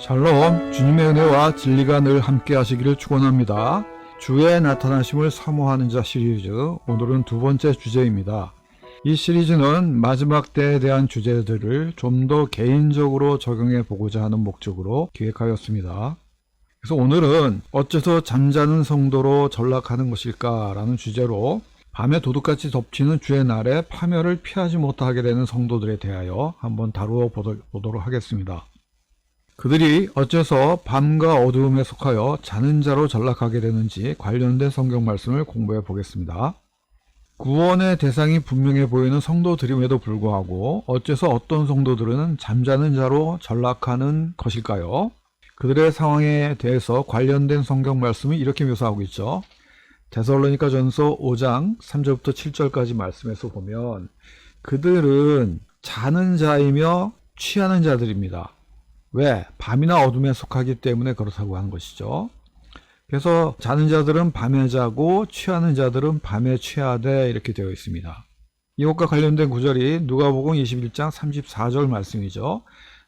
샬롬, 주님의 은혜와 진리가 늘 함께 하시기를 축원합니다. 주의 나타나심을 사모하는 자 시리즈, 오늘은 두 번째 주제입니다. 이 시리즈는 마지막 때에 대한 주제들을 좀 더 개인적으로 적용해 보고자 하는 목적으로 기획하였습니다. 그래서 오늘은 어째서 잠자는 성도로 전락하는 것일까 라는 주제로 밤에 도둑같이 덮치는 주의 날에 파멸을 피하지 못하게 되는 성도들에 대하여 한번 다루어 보도록 하겠습니다. 그들이 어째서 밤과 어두움에 속하여 자는 자로 전락하게 되는지 관련된 성경 말씀을 공부해 보겠습니다. 구원의 대상이 분명해 보이는 성도들임에도 불구하고 어째서 어떤 성도들은 잠자는 자로 전락하는 것일까요? 그들의 상황에 대해서 관련된 성경 말씀이 이렇게 묘사하고 있죠. 데살로니가 전서 5장 3절부터 7절까지 말씀에서 보면 그들은 자는 자이며 취하는 자들입니다. 왜? 밤이나 어둠에 속하기 때문에 그렇다고 하는 것이죠. 그래서 자는 자들은 밤에 자고 취하는 자들은 밤에 취하되 이렇게 되어 있습니다. 이것과 관련된 구절이 누가복음 21장 34절 말씀이죠.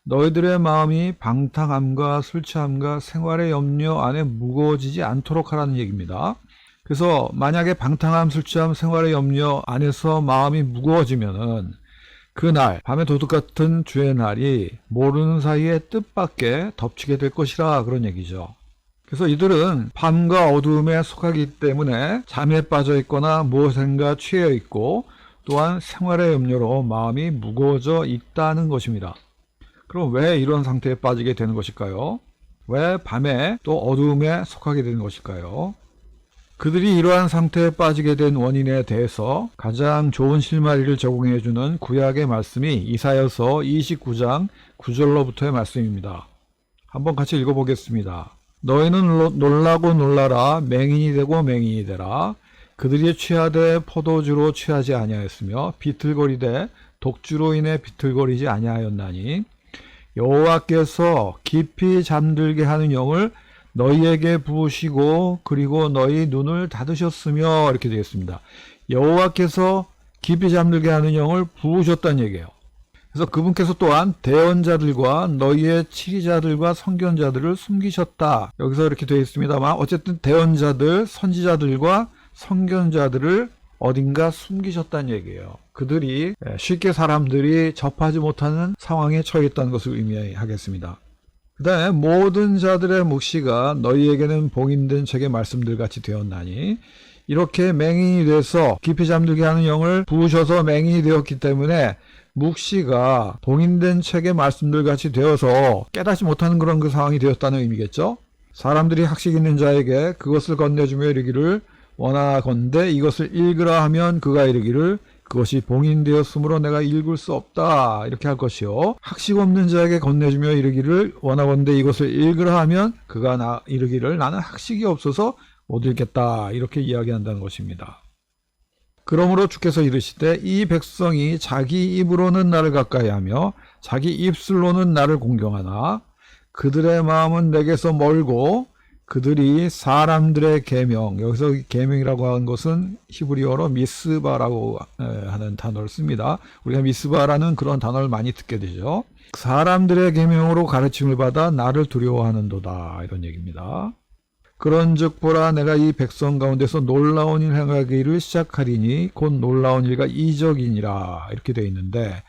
너희들의 마음이 방탕함과 술 취함과 생활의 염려 안에 무거워지지 않도록 하라는 얘기입니다. 그래서 만약에 방탕함, 술 취함, 생활의 염려 안에서 마음이 무거워지면은 그날 밤에 도둑같은 주의 날이 모르는 사이에 뜻밖에 덮치게 될 것이라 그런 얘기죠. 그래서 이들은 밤과 어두움에 속하기 때문에 잠에 빠져 있거나 무엇인가 취해 있고 또한 생활의 염려로 마음이 무거워져 있다는 것입니다. 그럼 왜 이런 상태에 빠지게 되는 것일까요? 왜 밤에 또 어두움에 속하게 되는 것일까요? 그들이 이러한 상태에 빠지게 된 원인에 대해서 가장 좋은 실마리를 제공해주는 구약의 말씀이 이사야서 29장 9절로부터의 말씀입니다. 한번 같이 읽어보겠습니다. 너희는 놀라고 놀라라. 맹인이 되고 맹인이 되라. 그들이 취하되 포도주로 취하지 아니하였으며 비틀거리되 독주로 인해 비틀거리지 아니하였나니 여호와께서 깊이 잠들게 하는 영을 너희에게 부으시고 그리고 너희 눈을 닫으셨으며 이렇게 되겠습니다. 여호와께서 깊이 잠들게 하는 영을 부으셨다는 얘기예요. 그래서 그분께서 또한 대언자들과 너희의 치리자들과 선견자들을 숨기셨다. 여기서 이렇게 되어 있습니다만 어쨌든 대언자들, 선지자들과 선견자들을 어딘가 숨기셨다는 얘기예요. 그들이 쉽게 사람들이 접하지 못하는 상황에 처해 있다는 것을 의미하겠습니다. 그 다음에 모든 자들의 묵시가 너희에게는 봉인된 책의 말씀들 같이 되었나니 이렇게 맹인이 돼서 깊이 잠들게 하는 영을 부으셔서 맹인이 되었기 때문에 묵시가 봉인된 책의 말씀들 같이 되어서 깨닫지 못하는 그런 그 상황이 되었다는 의미겠죠. 사람들이 학식 있는 자에게 그것을 건네주며 이르기를 원하건대 이것을 읽으라 하면 그가 이르기를 그것이 봉인되었으므로 내가 읽을 수 없다 이렇게 할 것이요 학식 없는 자에게 건네주며 이르기를 원하건대 이것을 읽으라 하면 그가 이르기를 나는 학식이 없어서 못 읽겠다 이렇게 이야기한다는 것입니다. 그러므로 주께서 이르시되 이 백성이 자기 입으로는 나를 가까이하며 자기 입술로는 나를 공경하나 그들의 마음은 내게서 멀고 그들이 사람들의 계명, 여기서 계명이라고 하는 것은 히브리어로 미스바라고 하는 단어를 씁니다. 우리가 미스바라는 그런 단어를 많이 듣게 되죠. 사람들의 계명으로 가르침을 받아 나를 두려워하는도다 이런 얘기입니다. 그런즉 보라 내가 이 백성 가운데서 놀라운 일 행하기를 시작하리니 곧 놀라운 일과 이적이니라 이렇게 되어 있는데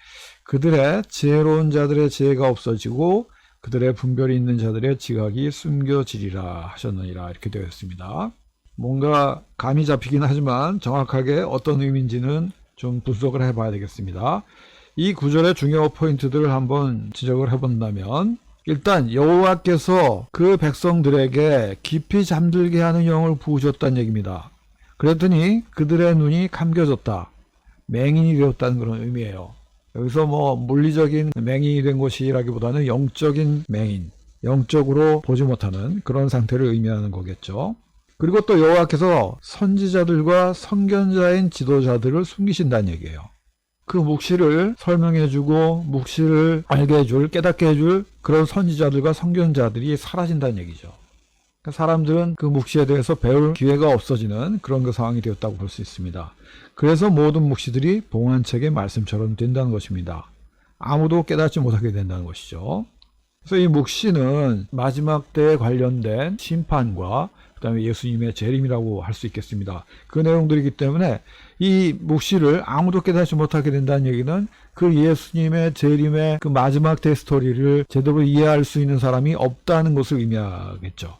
그들의 지혜로운 자들의 지혜가 없어지고 그들의 분별이 있는 자들의 지각이 숨겨지리라 하셨느니라 이렇게 되어 있습니다. 뭔가 감이 잡히긴 하지만 정확하게 어떤 의미인지는 좀 분석을 해봐야 되겠습니다. 이 구절의 중요 포인트들을 한번 지적을 해본다면 일단 여호와께서 그 백성들에게 깊이 잠들게 하는 영을 부으셨다는 얘기입니다. 그랬더니 그들의 눈이 감겨졌다. 맹인이 되었다는 그런 의미예요. 여기서 물리적인 맹인이 된 것이라기보다는 영적인 맹인, 영적으로 보지 못하는 그런 상태를 의미하는 거겠죠. 그리고 또 여호와께서 선지자들과 선견자인 지도자들을 숨기신다는 얘기예요. 그 묵시를 설명해주고 묵시를 알게 해줄, 깨닫게 해줄 그런 선지자들과 선견자들이 사라진다는 얘기죠. 사람들은 그 묵시에 대해서 배울 기회가 없어지는 그런 그 상황이 되었다고 볼 수 있습니다. 그래서 모든 묵시들이 봉한 책의 말씀처럼 된다는 것입니다. 아무도 깨닫지 못하게 된다는 것이죠. 그래서 이 묵시는 마지막 때에 관련된 심판과 그 다음에 예수님의 재림이라고 할 수 있겠습니다. 그 내용들이기 때문에 이 묵시를 아무도 깨닫지 못하게 된다는 얘기는 그 예수님의 재림의 그 마지막 때 스토리를 제대로 이해할 수 있는 사람이 없다는 것을 의미하겠죠.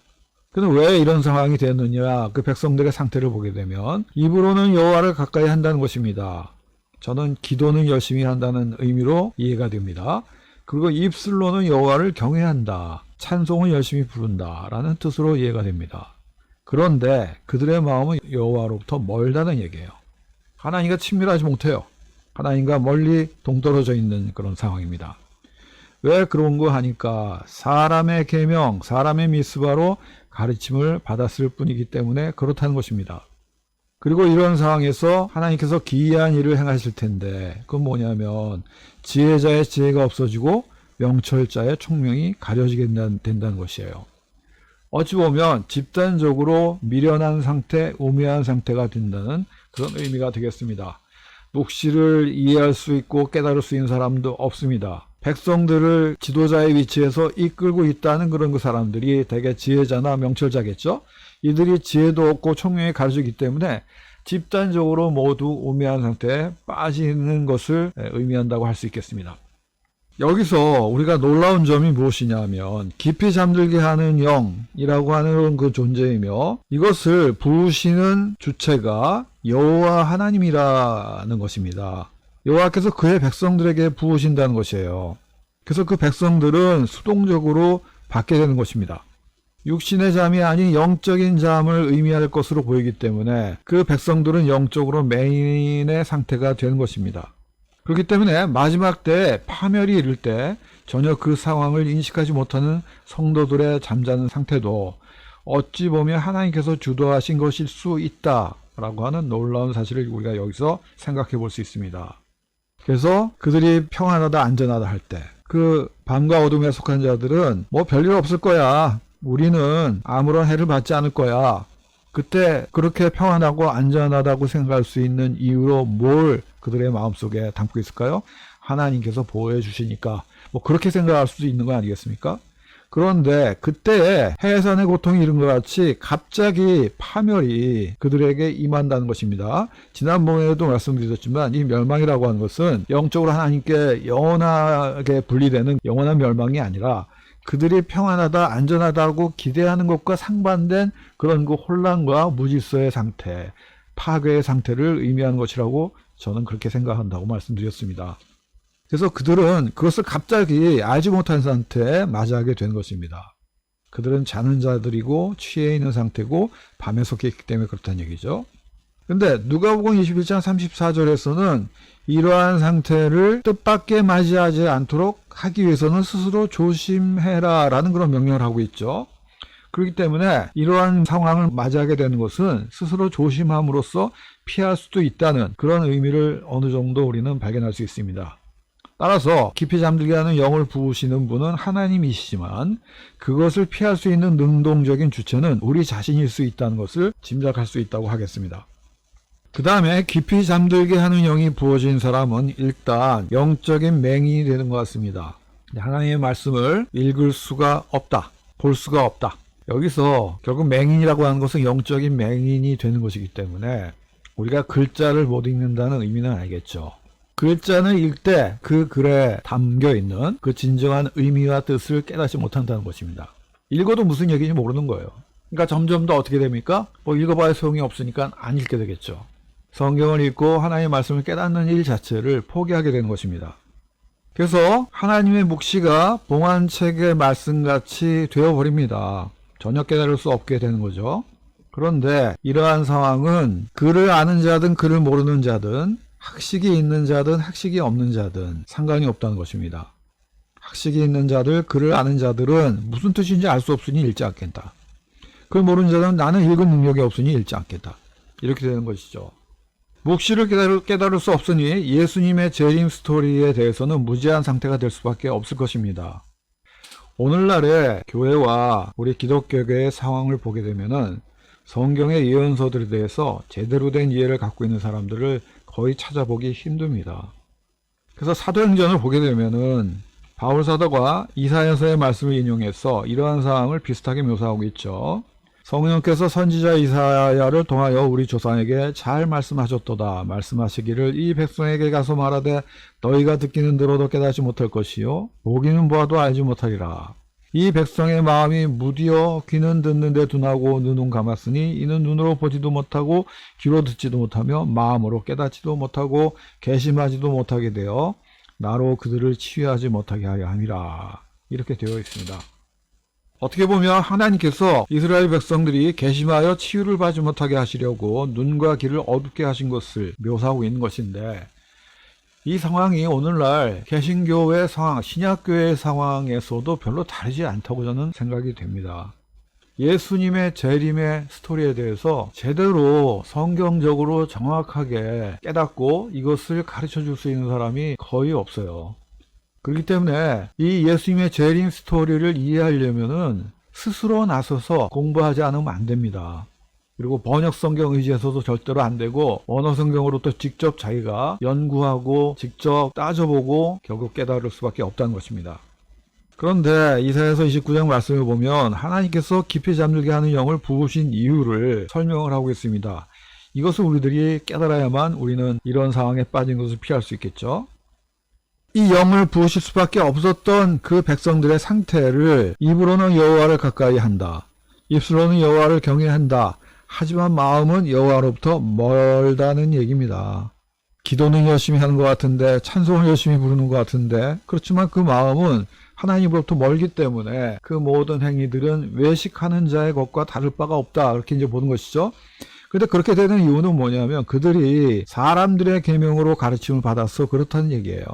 그런데 왜 이런 상황이 되었느냐, 그 백성들의 상태를 보게 되면 입으로는 여호와를 가까이 한다는 것입니다. 저는 기도는 열심히 한다는 의미로 이해가 됩니다. 그리고 입술로는 여호와를 경외한다, 찬송을 열심히 부른다 라는 뜻으로 이해가 됩니다. 그런데 그들의 마음은 여호와로부터 멀다는 얘기예요. 하나님과 친밀하지 못해요. 하나님과 멀리 동떨어져 있는 그런 상황입니다. 왜 그런 거 하니까 사람의 계명, 사람의 미스바로 가르침을 받았을 뿐이기 때문에 그렇다는 것입니다. 그리고 이런 상황에서 하나님께서 기이한 일을 행하실 텐데 그건 뭐냐면 지혜자의 지혜가 없어지고 명철자의 총명이 가려지게 된다는 것이에요. 어찌 보면 집단적으로 미련한 상태, 우매한 상태가 된다는 그런 의미가 되겠습니다. 묵시를 이해할 수 있고 깨달을 수 있는 사람도 없습니다. 백성들을 지도자의 위치에서 이끌고 있다는 그런 그 사람들이 대개 지혜자나 명철자겠죠. 이들이 지혜도 없고 총명이 가려지기 때문에 집단적으로 모두 우매한 상태에 빠지는 것을 의미한다고 할 수 있겠습니다. 여기서 우리가 놀라운 점이 무엇이냐면 깊이 잠들게 하는 영이라고 하는 그 존재이며 이것을 부으시는 주체가 여호와 하나님이라는 것입니다. 여호와께서 그의 백성들에게 부으신다는 것이에요. 그래서 그 백성들은 수동적으로 받게 되는 것입니다. 육신의 잠이 아닌 영적인 잠을 의미할 것으로 보이기 때문에 그 백성들은 영적으로 맹인의 상태가 되는 것입니다. 그렇기 때문에 마지막 때 파멸이 이를 때 전혀 그 상황을 인식하지 못하는 성도들의 잠자는 상태도 어찌 보면 하나님께서 주도하신 것일 수 있다라고 하는 놀라운 사실을 우리가 여기서 생각해 볼 수 있습니다. 그래서 그들이 평안하다 안전하다 할 때 그 밤과 어둠에 속한 자들은 뭐 별일 없을 거야, 우리는 아무런 해를 받지 않을 거야, 그때 그렇게 평안하고 안전하다고 생각할 수 있는 이유로 뭘 그들의 마음속에 담고 있을까요? 하나님께서 보호해 주시니까 뭐 그렇게 생각할 수도 있는 거 아니겠습니까? 그런데 그때에 해산의 고통이 이른 것 같이 갑자기 파멸이 그들에게 임한다는 것입니다. 지난번에도 말씀드렸지만 이 멸망이라고 하는 것은 영적으로 하나님께 영원하게 분리되는 영원한 멸망이 아니라 그들이 평안하다 안전하다고 기대하는 것과 상반된 그런 그 혼란과 무질서의 상태, 파괴의 상태를 의미하는 것이라고 저는 그렇게 생각한다고 말씀드렸습니다. 그래서 그들은 그것을 갑자기 알지 못한 상태에 맞이하게 된 것입니다. 그들은 자는 자들이고 취해 있는 상태고 밤에 속해 있기 때문에 그렇다는 얘기죠. 근데 누가복음 21장 34절에서는 이러한 상태를 뜻밖에 맞이하지 않도록 하기 위해서는 스스로 조심해라 라는 그런 명령을 하고 있죠. 그렇기 때문에 이러한 상황을 맞이하게 되는 것은 스스로 조심함으로써 피할 수도 있다는 그런 의미를 어느 정도 우리는 발견할 수 있습니다. 따라서 깊이 잠들게 하는 영을 부으시는 분은 하나님이시지만 그것을 피할 수 있는 능동적인 주체는 우리 자신일 수 있다는 것을 짐작할 수 있다고 하겠습니다. 그 다음에 깊이 잠들게 하는 영이 부어진 사람은 일단 영적인 맹인이 되는 것 같습니다. 하나님의 말씀을 읽을 수가 없다, 볼 수가 없다. 여기서 결국 맹인이라고 하는 것은 영적인 맹인이 되는 것이기 때문에 우리가 글자를 못 읽는다는 의미는 알겠죠. 글자는 읽을 때 그 글에 담겨있는 그 진정한 의미와 뜻을 깨닫지 못한다는 것입니다. 읽어도 무슨 얘기인지 모르는 거예요. 그러니까 점점 더 어떻게 됩니까? 뭐 읽어봐야 소용이 없으니까 안 읽게 되겠죠. 성경을 읽고 하나님의 말씀을 깨닫는 일 자체를 포기하게 되는 것입니다. 그래서 하나님의 묵시가 봉안책의 말씀같이 되어버립니다. 전혀 깨달을 수 없게 되는 거죠. 그런데 이러한 상황은 글을 아는 자든 글을 모르는 자든 학식이 있는 자든 학식이 없는 자든 상관이 없다는 것입니다. 학식이 있는 자들, 글을 아는 자들은 무슨 뜻인지 알 수 없으니 읽지 않겠다. 그걸 모르는 자들은 나는 읽은 능력이 없으니 읽지 않겠다. 이렇게 되는 것이죠. 묵시를 깨달을 수 없으니 예수님의 재림 스토리에 대해서는 무지한 상태가 될 수밖에 없을 것입니다. 오늘날의 교회와 우리 기독교계의 상황을 보게 되면은 성경의 예언서들에 대해서 제대로 된 이해를 갖고 있는 사람들을 거의 찾아보기 힘듭니다. 그래서 사도행전을 보게 되면은 바울 사도가 이사야서의 말씀을 인용해서 이러한 상황을 비슷하게 묘사하고 있죠. 성령께서 선지자 이사야를 통하여 우리 조상에게 잘 말씀하셨도다. 말씀하시기를 이 백성에게 가서 말하되 너희가 듣기는 들어도 깨닫지 못할 것이요 보기는 보아도 알지 못하리라. 이 백성의 마음이 무디어 귀는 듣는데 둔하고 눈은 감았으니 이는 눈으로 보지도 못하고 귀로 듣지도 못하며 마음으로 깨닫지도 못하고 개심하지도 못하게 되어 나로 그들을 치유하지 못하게 하려 함이라. 이렇게 되어 있습니다. 어떻게 보면 하나님께서 이스라엘 백성들이 개심하여 치유를 받지 못하게 하시려고 눈과 귀를 어둡게 하신 것을 묘사하고 있는 것인데, 이 상황이 오늘날 개신교의 상황, 신약교회의 상황에서도 별로 다르지 않다고 저는 생각이 됩니다. 예수님의 재림의 스토리에 대해서 제대로 성경적으로 정확하게 깨닫고 이것을 가르쳐 줄 수 있는 사람이 거의 없어요. 그렇기 때문에 이 예수님의 재림 스토리를 이해하려면은 스스로 나서서 공부하지 않으면 안 됩니다. 그리고 번역 성경 의지해서도 절대로 안 되고 원어 성경으로 또 직접 자기가 연구하고 직접 따져보고 결국 깨달을 수밖에 없다는 것입니다. 그런데 이사야서 29장 말씀을 보면 하나님께서 깊이 잠들게 하는 영을 부으신 이유를 설명을 하고 있습니다. 이것을 우리들이 깨달아야만 우리는 이런 상황에 빠진 것을 피할 수 있겠죠. 이 영을 부으실 수밖에 없었던 그 백성들의 상태를 입으로는 여호와를 가까이 한다. 입술로는 여호와를 경외한다. 하지만 마음은 여호와로부터 멀다는 얘기입니다. 기도는 열심히 하는 것 같은데 찬송을 열심히 부르는 것 같은데 그렇지만 그 마음은 하나님으로부터 멀기 때문에 그 모든 행위들은 외식하는 자의 것과 다를 바가 없다. 그렇게 이제 보는 것이죠. 그런데 그렇게 되는 이유는 뭐냐면 그들이 사람들의 계명으로 가르침을 받아서 그렇다는 얘기예요.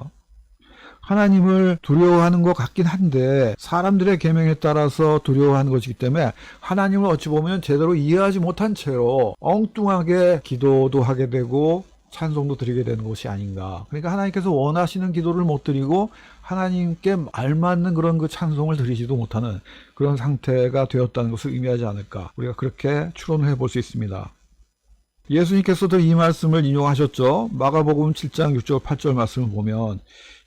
하나님을 두려워하는 것 같긴 한데 사람들의 계명에 따라서 두려워하는 것이기 때문에 하나님을 어찌 보면 제대로 이해하지 못한 채로 엉뚱하게 기도도 하게 되고 찬송도 드리게 되는 것이 아닌가. 그러니까 하나님께서 원하시는 기도를 못 드리고 하나님께 알맞는 그런 그 찬송을 드리지도 못하는 그런 상태가 되었다는 것을 의미하지 않을까. 우리가 그렇게 추론을 해볼 수 있습니다. 예수님께서도 이 말씀을 인용하셨죠. 마가복음 7장 6절 8절 말씀을 보면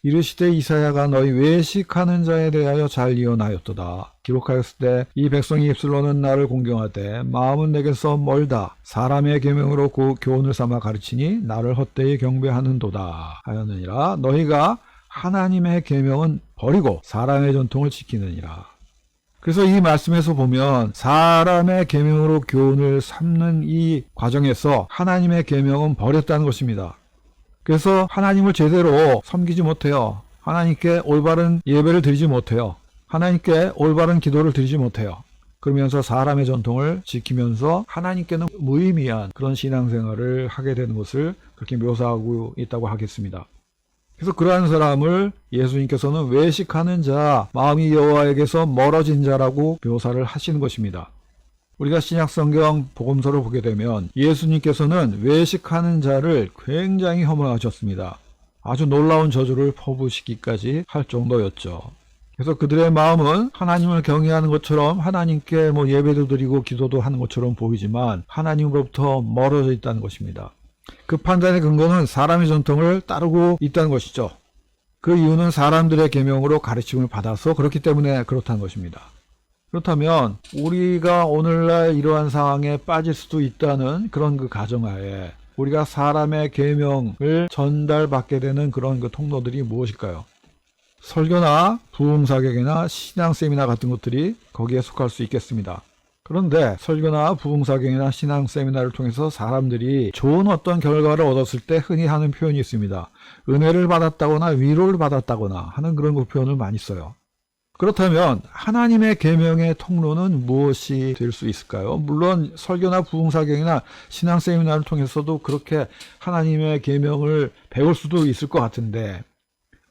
이르시되 이사야가 너희 외식하는 자에 대하여 잘 예언하였도다. 기록하였을 때 이 백성이 입술로는 나를 공경하되 마음은 내게서 멀다. 사람의 계명으로 그 교훈을 삼아 가르치니 나를 헛되이 경배하는도다 하였느니라. 너희가 하나님의 계명은 버리고 사람의 전통을 지키느니라. 그래서 이 말씀에서 보면 사람의 계명으로 교훈을 삼는 이 과정에서 하나님의 계명은 버렸다는 것입니다. 그래서 하나님을 제대로 섬기지 못해요. 하나님께 올바른 예배를 드리지 못해요. 하나님께 올바른 기도를 드리지 못해요. 그러면서 사람의 전통을 지키면서 하나님께는 무의미한 그런 신앙생활을 하게 되는 것을 그렇게 묘사하고 있다고 하겠습니다. 그래서 그러한 사람을 예수님께서는 외식하는 자, 마음이 여호와에게서 멀어진 자라고 묘사를 하시는 것입니다. 우리가 신약성경 복음서를 보게 되면 예수님께서는 외식하는 자를 굉장히 혐오하셨습니다. 아주 놀라운 저주를 퍼부시기까지 할 정도였죠. 그래서 그들의 마음은 하나님을 경외하는 것처럼 하나님께 예배도 드리고 기도도 하는 것처럼 보이지만 하나님으로부터 멀어져 있다는 것입니다. 그 판단의 근거는 사람의 전통을 따르고 있다는 것이죠. 그 이유는 사람들의 계명으로 가르침을 받아서 그렇기 때문에 그렇다는 것입니다. 그렇다면 우리가 오늘날 이러한 상황에 빠질 수도 있다는 그런 그 가정하에 우리가 사람의 계명을 전달받게 되는 그런 그 통로들이 무엇일까요? 설교나 부흥사격이나 신앙세미나 같은 것들이 거기에 속할 수 있겠습니다. 그런데 설교나 부흥사경이나 신앙세미나를 통해서 사람들이 좋은 어떤 결과를 얻었을 때 흔히 하는 표현이 있습니다. 은혜를 받았다거나 위로를 받았다거나 하는 그런 그 표현을 많이 써요. 그렇다면 하나님의 계명의 통로는 무엇이 될 수 있을까요? 물론 설교나 부흥사경이나 신앙세미나를 통해서도 그렇게 하나님의 계명을 배울 수도 있을 것 같은데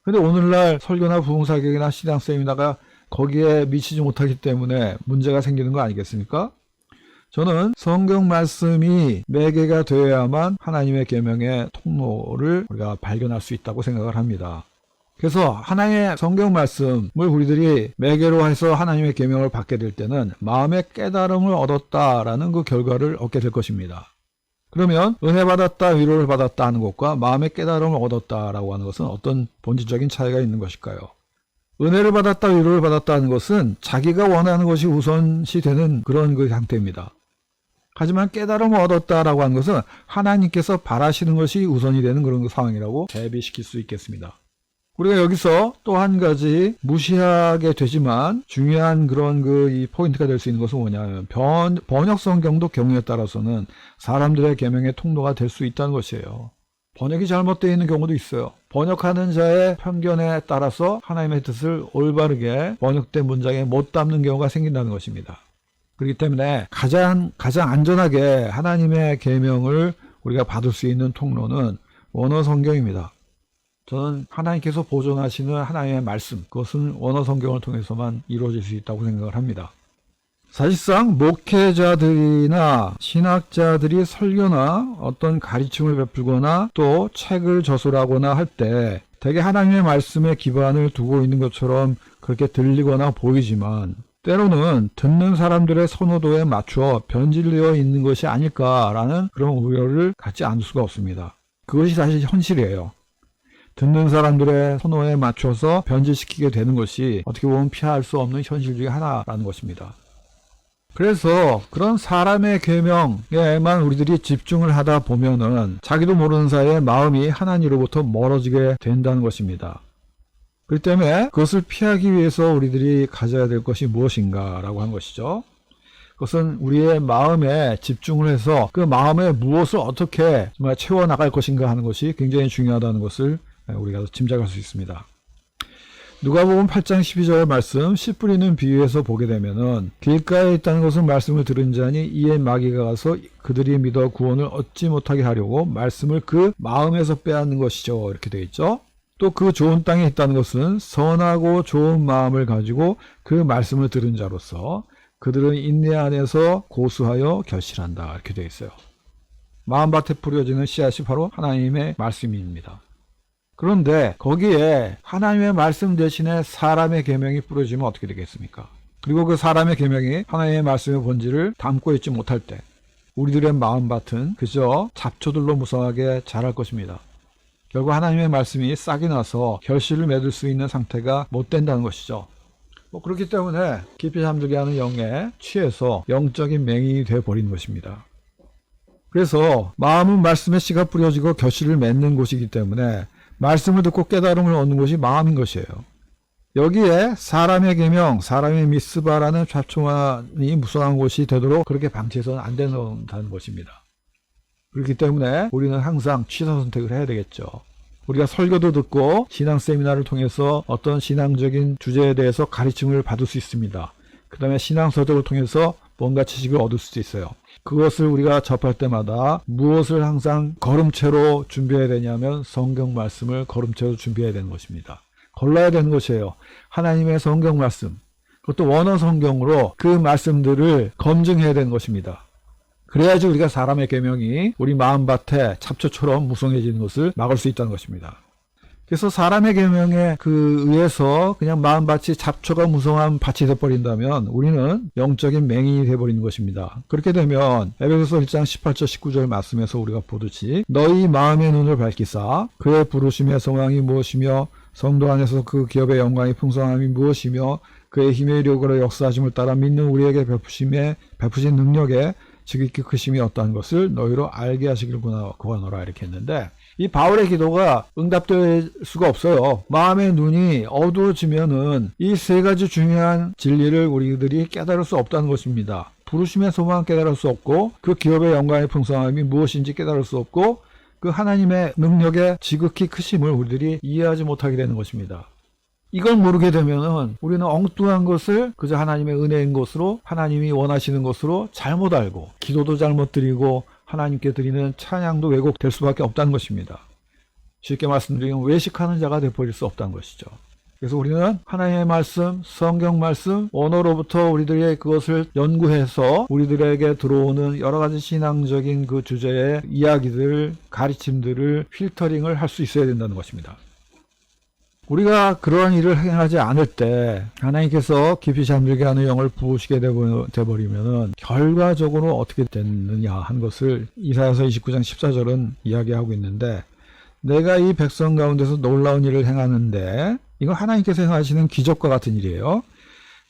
근데 오늘날 설교나 부흥사경이나 신앙세미나가 거기에 미치지 못하기 때문에 문제가 생기는 거 아니겠습니까? 저는 성경 말씀이 매개가 되어야만 하나님의 계명의 통로를 우리가 발견할 수 있다고 생각을 합니다. 그래서 하나님의 성경 말씀을 우리들이 매개로 해서 하나님의 계명을 받게 될 때는 마음의 깨달음을 얻었다라는 그 결과를 얻게 될 것입니다. 그러면 은혜 받았다, 위로를 받았다 하는 것과 마음의 깨달음을 얻었다라고 하는 것은 어떤 본질적인 차이가 있는 것일까요? 은혜를 받았다, 위로를 받았다는 것은 자기가 원하는 것이 우선시 되는 그런 그 상태입니다. 하지만 깨달음을 얻었다라고 하는 것은 하나님께서 바라시는 것이 우선이 되는 그런 상황이라고 대비시킬 수 있겠습니다. 우리가 여기서 또 한 가지 무시하게 되지만 중요한 그런 이 포인트가 될 수 있는 것은 뭐냐면 번역 성경도 경우에 따라서는 사람들의 계명의 통로가 될 수 있다는 것이에요. 번역이 잘못되어 있는 경우도 있어요. 번역하는 자의 편견에 따라서 하나님의 뜻을 올바르게 번역된 문장에 못 담는 경우가 생긴다는 것입니다. 그렇기 때문에 가장 안전하게 하나님의 계명을 우리가 받을 수 있는 통로는 원어 성경입니다. 저는 하나님께서 보존하시는 하나님의 말씀, 그것은 원어 성경을 통해서만 이루어질 수 있다고 생각을 합니다. 사실상 목회자들이나 신학자들이 설교나 어떤 가르침을 베풀거나 또 책을 저술하거나 할 때 대개 하나님의 말씀에 기반을 두고 있는 것처럼 그렇게 들리거나 보이지만 때로는 듣는 사람들의 선호도에 맞춰 변질되어 있는 것이 아닐까라는 그런 우려를 갖지 않을 수가 없습니다. 그것이 사실 현실이에요. 듣는 사람들의 선호에 맞춰서 변질시키게 되는 것이 어떻게 보면 피할 수 없는 현실 중에 하나라는 것입니다. 그래서 그런 사람의 계명에만 우리들이 집중을 하다 보면은 자기도 모르는 사이에 마음이 하나님으로부터 멀어지게 된다는 것입니다. 그렇기 때문에 그것을 피하기 위해서 우리들이 가져야 될 것이 무엇인가라고 하는 것이죠. 그것은 우리의 마음에 집중을 해서 그 마음에 무엇을 어떻게 정말 채워나갈 것인가 하는 것이 굉장히 중요하다는 것을 우리가 짐작할 수 있습니다. 누가복음 8장 12절 말씀 씨 뿌리는 비유에서 보게 되면은 길가에 있다는 것은 말씀을 들은 자니 이에 마귀가 가서 그들이 믿어 구원을 얻지 못하게 하려고 말씀을 그 마음에서 빼앗는 것이죠. 이렇게 되어 있죠. 또 그 좋은 땅에 있다는 것은 선하고 좋은 마음을 가지고 그 말씀을 들은 자로서 그들은 인내 안에서 고수하여 결실한다. 이렇게 되어 있어요. 마음밭에 뿌려지는 씨앗이 바로 하나님의 말씀입니다. 그런데 거기에 하나님의 말씀 대신에 사람의 계명이 뿌려지면 어떻게 되겠습니까? 그리고 그 사람의 계명이 하나님의 말씀의 본질을 담고 있지 못할 때 우리들의 마음밭은 그저 잡초들로 무성하게 자랄 것입니다. 결국 하나님의 말씀이 싹이 나서 결실을 맺을 수 있는 상태가 못 된다는 것이죠. 그렇기 때문에 깊이 잠들게 하는 영에 취해서 영적인 맹인이 되어버리는 것입니다. 그래서 마음은 말씀의 씨가 뿌려지고 결실을 맺는 곳이기 때문에 말씀을 듣고 깨달음을 얻는 것이 마음인 것이에요. 여기에 사람의 계명, 사람의 미스바라는 잡초만이 무성한 곳이 되도록 그렇게 방치해서는 안 된다는 것입니다. 그렇기 때문에 우리는 항상 취사 선택을 해야 되겠죠. 우리가 설교도 듣고 신앙 세미나를 통해서 어떤 신앙적인 주제에 대해서 가르침을 받을 수 있습니다. 그 다음에 신앙 서적을 통해서 뭔가 지식을 얻을 수도 있어요. 그것을 우리가 접할 때마다 무엇을 항상 걸음체로 준비해야 되냐면 성경 말씀을 걸음체로 준비해야 되는 것입니다. 골라야 되는 것이에요. 하나님의 성경 말씀, 그것도 원어 성경으로 그 말씀들을 검증해야 되는 것입니다. 그래야지 우리가 사람의 계명이 우리 마음밭에 잡초처럼 무성해지는 것을 막을 수 있다는 것입니다. 그래서 사람의 계명에 의해서 그냥 마음밭이 잡초가 무성한 밭이 되어버린다면 우리는 영적인 맹인이 되어버리는 것입니다. 그렇게 되면 에베소서 1장 18절 19절 말씀에서 우리가 보듯이 너희 마음의 눈을 밝히사 그의 부르심의 성황이 무엇이며 성도 안에서 그 기업의 영광이 풍성함이 무엇이며 그의 힘의 이력으로 역사하심을 따라 믿는 우리에게 베푸신 능력에 지극히 크심이 어떠한 것을 너희로 알게 하시기를 구하노라 이렇게 했는데 이 바울의 기도가 응답될 수가 없어요. 마음의 눈이 어두워지면은 이 세 가지 중요한 진리를 우리들이 깨달을 수 없다는 것입니다. 부르심의 소망 깨달을 수 없고 그 기업의 영광의 풍성함이 무엇인지 깨달을 수 없고 그 하나님의 능력의 지극히 크심을 우리들이 이해하지 못하게 되는 것입니다. 이걸 모르게 되면은 우리는 엉뚱한 것을 그저 하나님의 은혜인 것으로 하나님이 원하시는 것으로 잘못 알고 기도도 잘못 드리고 하나님께 드리는 찬양도 왜곡될 수밖에 없다는 것입니다. 쉽게 말씀드리면 외식하는 자가 되어버릴 수 없다는 것이죠. 그래서 우리는 하나님의 말씀, 성경 말씀, 언어로부터 우리들의 그것을 연구해서 우리들에게 들어오는 여러 가지 신앙적인 그 주제의 이야기들, 가르침들을 필터링을 할 수 있어야 된다는 것입니다. 우리가 그러한 일을 행하지 않을 때 하나님께서 깊이 잠들게 하는 영을 부으시게 되버리면 결과적으로 어떻게 됐느냐 한 것을 이사야서 29장 14절은 이야기하고 있는데 내가 이 백성 가운데서 놀라운 일을 행하는데 이건 하나님께서 행하시는 기적과 같은 일이에요.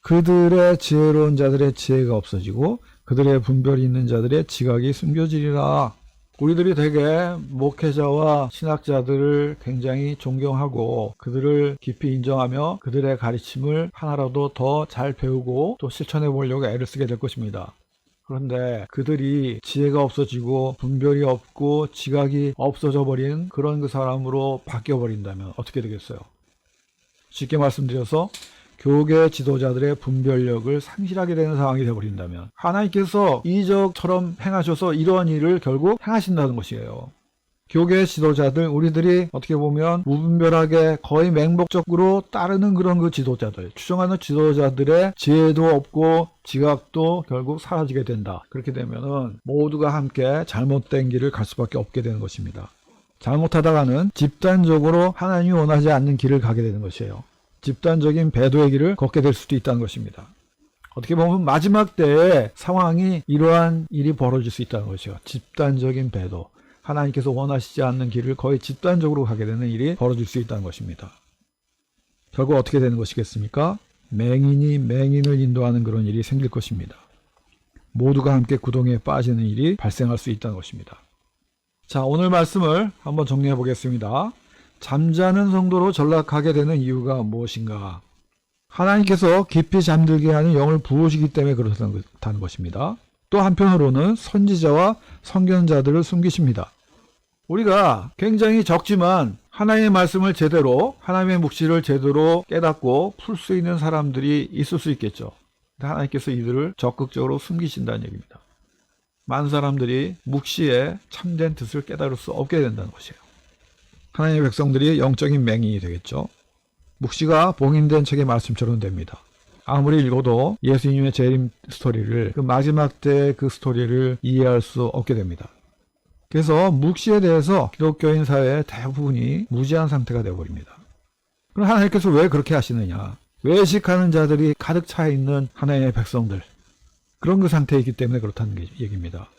그들의 지혜로운 자들의 지혜가 없어지고 그들의 분별이 있는 자들의 지각이 숨겨지리라. 우리들이 되게 목회자와 신학자들을 굉장히 존경하고 그들을 깊이 인정하며 그들의 가르침을 하나라도 더 잘 배우고 또 실천해 보려고 애를 쓰게 될 것입니다. 그런데 그들이 지혜가 없어지고 분별이 없고 지각이 없어져 버린 그런 그 사람으로 바뀌어 버린다면 어떻게 되겠어요? 쉽게 말씀드려서 교계 지도자들의 분별력을 상실하게 되는 상황이 되어버린다면 하나님께서 이적처럼 행하셔서 이러한 일을 결국 행하신다는 것이에요. 교계 지도자들, 우리들이 어떻게 보면 무분별하게 거의 맹목적으로 따르는 그런 그 지도자들, 추종하는 지도자들의 지혜도 없고 지각도 결국 사라지게 된다. 그렇게 되면은 모두가 함께 잘못된 길을 갈 수밖에 없게 되는 것입니다. 잘못하다가는 집단적으로 하나님이 원하지 않는 길을 가게 되는 것이에요. 집단적인 배도의 길을 걷게 될 수도 있다는 것입니다. 어떻게 보면 마지막 때에 상황이 이러한 일이 벌어질 수 있다는 것이죠. 집단적인 배도, 하나님께서 원하시지 않는 길을 거의 집단적으로 가게 되는 일이 벌어질 수 있다는 것입니다. 결국 어떻게 되는 것이겠습니까? 맹인이 맹인을 인도하는 그런 일이 생길 것입니다. 모두가 함께 구덩이에 빠지는 일이 발생할 수 있다는 것입니다. 자, 오늘 말씀을 한번 정리해 보겠습니다. 잠자는 성도로 전락하게 되는 이유가 무엇인가? 하나님께서 깊이 잠들게 하는 영을 부으시기 때문에 그렇다는 것입니다. 또 한편으로는 선지자와 선견자들을 숨기십니다. 우리가 굉장히 적지만 하나님의 말씀을 제대로, 하나님의 묵시를 제대로 깨닫고 풀 수 있는 사람들이 있을 수 있겠죠. 하나님께서 이들을 적극적으로 숨기신다는 얘기입니다. 많은 사람들이 묵시의 참된 뜻을 깨달을 수 없게 된다는 것이에요. 하나님의 백성들이 영적인 맹인이 되겠죠. 묵시가 봉인된 책의 말씀처럼 됩니다. 아무리 읽어도 예수님의 재림 스토리를, 그 마지막 때의 그 스토리를 이해할 수 없게 됩니다. 그래서 묵시에 대해서 기독교인 사회의 대부분이 무지한 상태가 되어버립니다. 그럼 하나님께서 왜 그렇게 하시느냐? 외식하는 자들이 가득 차 있는 하나님의 백성들, 그런 그 상태에 있기 때문에 그렇다는 얘기입니다.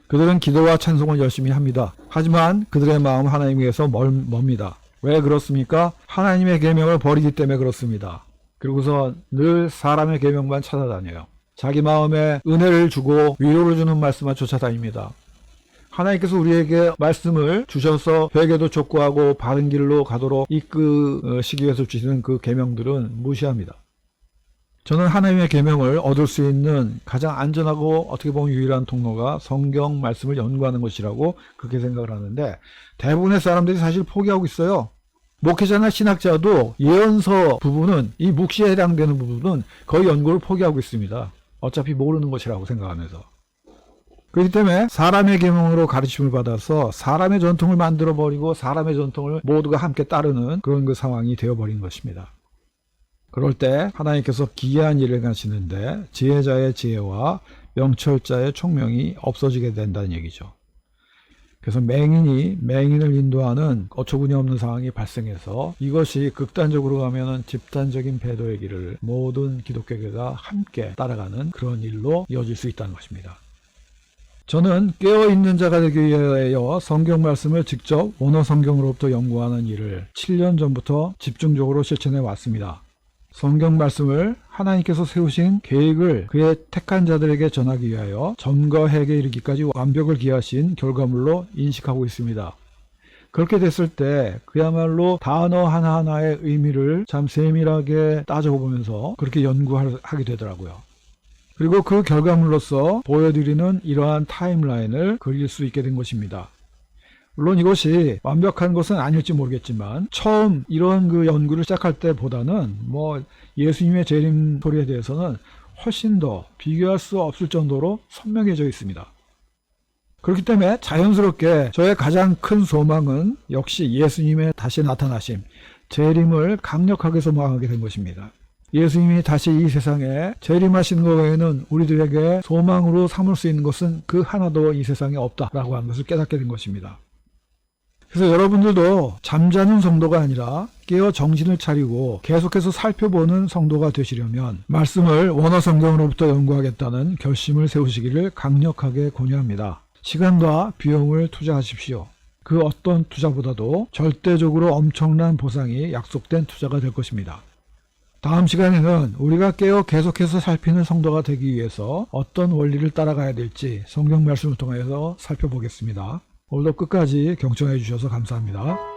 그들은 기도와 찬송을 열심히 합니다. 하지만 그들의 마음은 하나님에게서 멉니다. 왜 그렇습니까? 하나님의 계명을 버리기 때문에 그렇습니다. 그리고서 늘 사람의 계명만 찾아다녀요. 자기 마음에 은혜를 주고 위로를 주는 말씀만 쫓아다닙니다. 하나님께서 우리에게 말씀을 주셔서 회개도 촉구하고 바른 길로 가도록 이끄시기 위해서 주시는 그 계명들은 무시합니다. 저는 하나님의 계명을 얻을 수 있는 가장 안전하고 어떻게 보면 유일한 통로가 성경 말씀을 연구하는 것이라고 그렇게 생각을 하는데, 대부분의 사람들이 사실 포기하고 있어요. 목회자나 신학자도 예언서 부분은, 이 묵시에 해당되는 부분은 거의 연구를 포기하고 있습니다. 어차피 모르는 것이라고 생각하면서. 그렇기 때문에 사람의 계명으로 가르침을 받아서 사람의 전통을 만들어버리고 사람의 전통을 모두가 함께 따르는 그런 그 상황이 되어버린 것입니다. 그럴 때 하나님께서 기이한 일을 하시는데 지혜자의 지혜와 명철자의 총명이 없어지게 된다는 얘기죠. 그래서 맹인이 맹인을 인도하는 어처구니 없는 상황이 발생해서 이것이 극단적으로 가면은 집단적인 배도의 길을 모든 기독교계가 함께 따라가는 그런 일로 이어질 수 있다는 것입니다. 저는 깨어있는 자가 되기 위하여 성경 말씀을 직접 원어 성경으로부터 연구하는 일을 7년 전부터 집중적으로 실천해 왔습니다. 성경 말씀을 하나님께서 세우신 계획을 그의 택한 자들에게 전하기 위하여 점거해에 이르기까지 완벽을 기하신 결과물로 인식하고 있습니다. 그렇게 됐을 때 그야말로 단어 하나하나의 의미를 참 세밀하게 따져보면서 그렇게 연구하게 되더라고요. 그리고 그 결과물로서 보여드리는 이러한 타임라인을 그릴 수 있게 된 것입니다. 물론 이것이 완벽한 것은 아닐지 모르겠지만 처음 이런 그 연구를 시작할 때보다는 예수님의 재림 스토리에 대해서는 훨씬 더 비교할 수 없을 정도로 선명해져 있습니다. 그렇기 때문에 자연스럽게 저의 가장 큰 소망은 역시 예수님의 다시 나타나심, 재림을 강력하게 소망하게 된 것입니다. 예수님이 다시 이 세상에 재림하시는 것 외에는 우리들에게 소망으로 삼을 수 있는 것은 그 하나도 이 세상에 없다라고 하는 것을 깨닫게 된 것입니다. 그래서 여러분들도 잠자는 성도가 아니라 깨어 정신을 차리고 계속해서 살펴보는 성도가 되시려면 말씀을 원어 성경으로부터 연구하겠다는 결심을 세우시기를 강력하게 권유합니다. 시간과 비용을 투자하십시오. 그 어떤 투자보다도 절대적으로 엄청난 보상이 약속된 투자가 될 것입니다. 다음 시간에는 우리가 깨어 계속해서 살피는 성도가 되기 위해서 어떤 원리를 따라가야 될지 성경 말씀을 통해서 살펴보겠습니다. 오늘도 끝까지 경청해 주셔서 감사합니다.